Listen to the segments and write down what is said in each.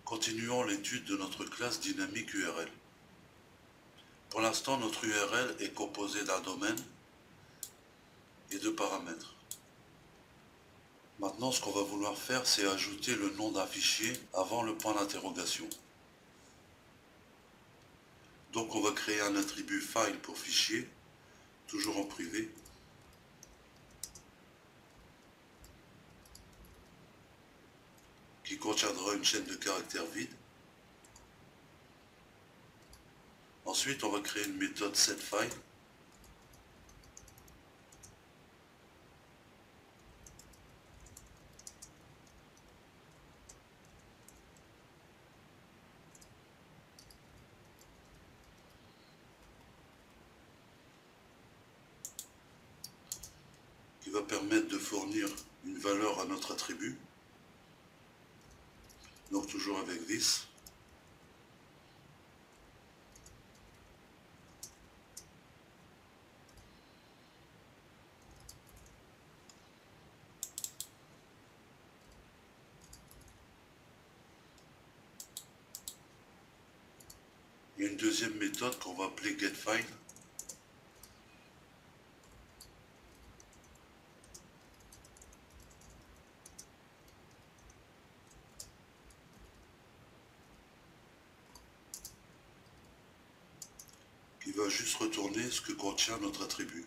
Continuons l'étude de notre classe dynamique URL. Pour l'instant, notre URL est composée d'un domaine et de paramètres. Maintenant, ce qu'on va vouloir faire, c'est ajouter le nom d'un fichier avant le point d'interrogation. Donc, on va créer un attribut file pour fichier, toujours en privé. Qui contiendra une chaîne de caractères vide. Ensuite, on va créer une méthode setFile. Qui va permettre de fournir une valeur à notre attribut. Donc toujours avec this. Il y a une deuxième méthode qu'on va appeler getFile. Qui va juste retourner ce que contient notre attribut.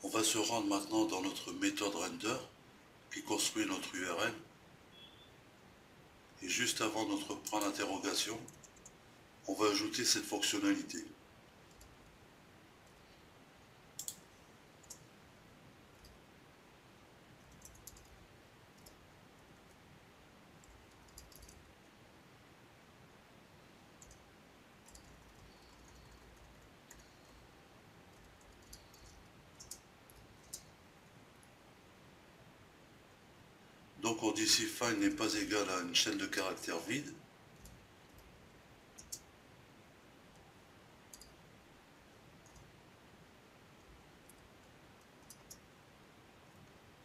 On va se rendre maintenant dans notre méthode render qui construit notre URL. Et juste avant notre point d'interrogation, on va ajouter cette fonctionnalité. Donc on dit si file n'est pas égal à une chaîne de caractères vide,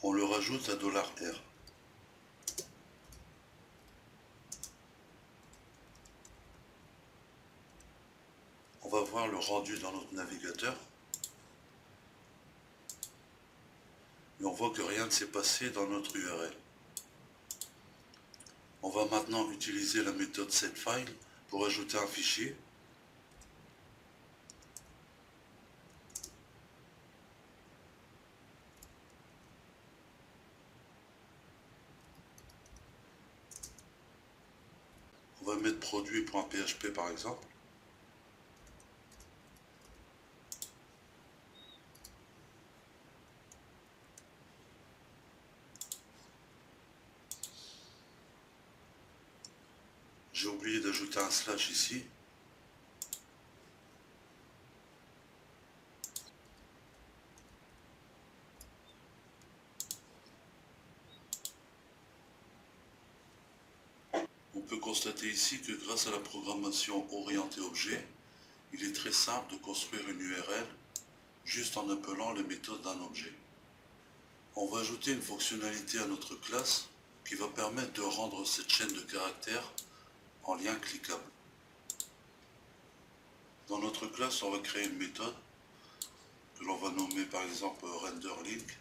on le rajoute à $R. On va voir le rendu dans notre navigateur. Et on voit que rien ne s'est passé dans notre URL. On va maintenant utiliser la méthode setFile pour ajouter un fichier. On va mettre produit.php par exemple. J'ai oublié d'ajouter un slash ici. On peut constater ici que grâce à la programmation orientée objet, il est très simple de construire une URL juste en appelant les méthodes d'un objet. On va ajouter une fonctionnalité à notre classe qui va permettre de rendre cette chaîne de caractères en lien cliquable. Dans notre classe, on va créer une méthode que l'on va nommer par exemple renderLink.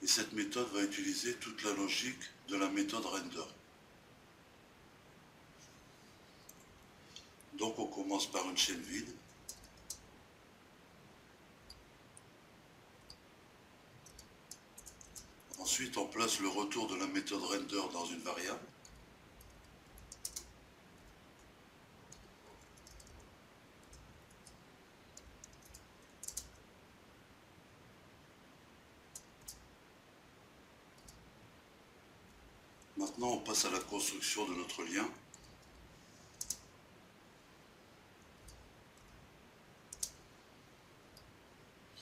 Et cette méthode va utiliser toute la logique de la méthode render. Donc on commence par une chaîne vide. Ensuite, on place le retour de la méthode render dans une variable. Maintenant, on passe à la construction de notre lien.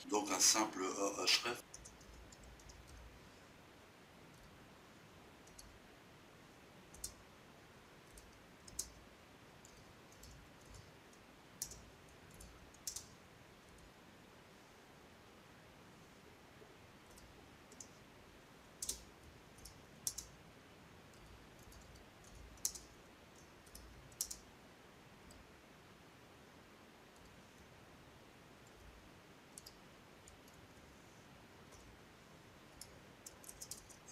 donc un simple ahref.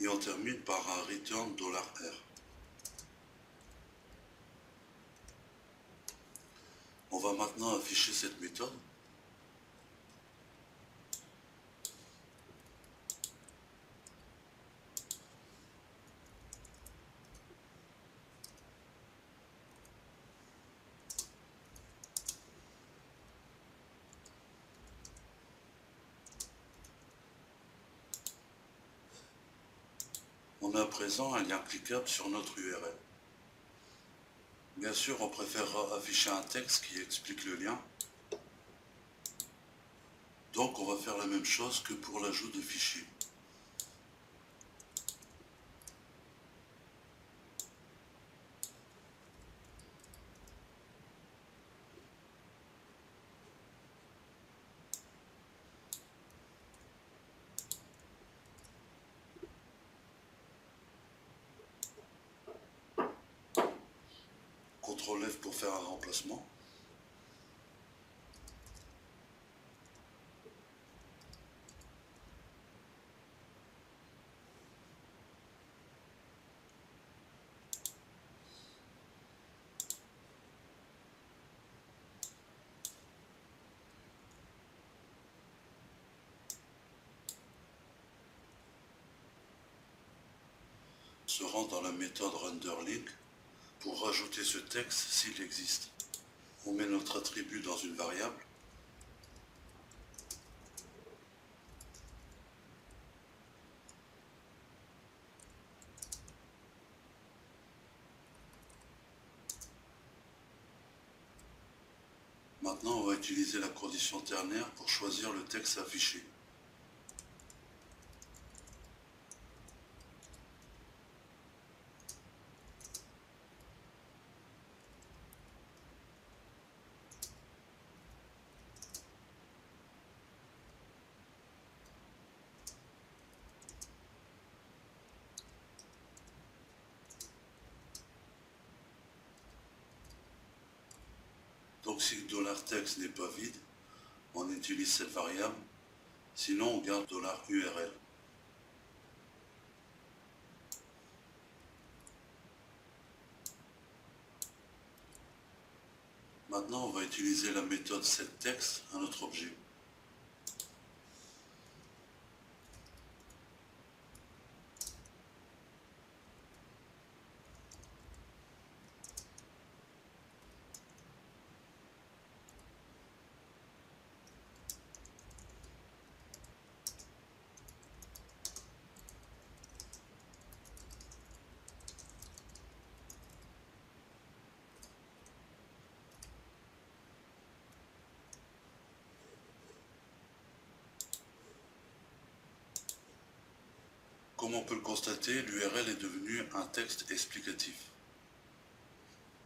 Et on termine par un return $R. On va maintenant afficher cette méthode. On a à présent un lien cliquable sur notre URL. Bien sûr, on préférera afficher un texte qui explique le lien. Donc on va faire la même chose que pour l'ajout de fichiers. CTRL F pour faire un remplacement. Se rend dans la méthode renderLink pour rajouter ce texte s'il existe. On met notre attribut dans une variable. Maintenant, on va utiliser la condition ternaire pour choisir le texte affiché. Donc si le $texte n'est pas vide, on utilise cette variable, sinon on garde $URL. Maintenant, on va utiliser la méthode setText à notre objet. Comme on peut le constater, l'URL est devenu un texte explicatif.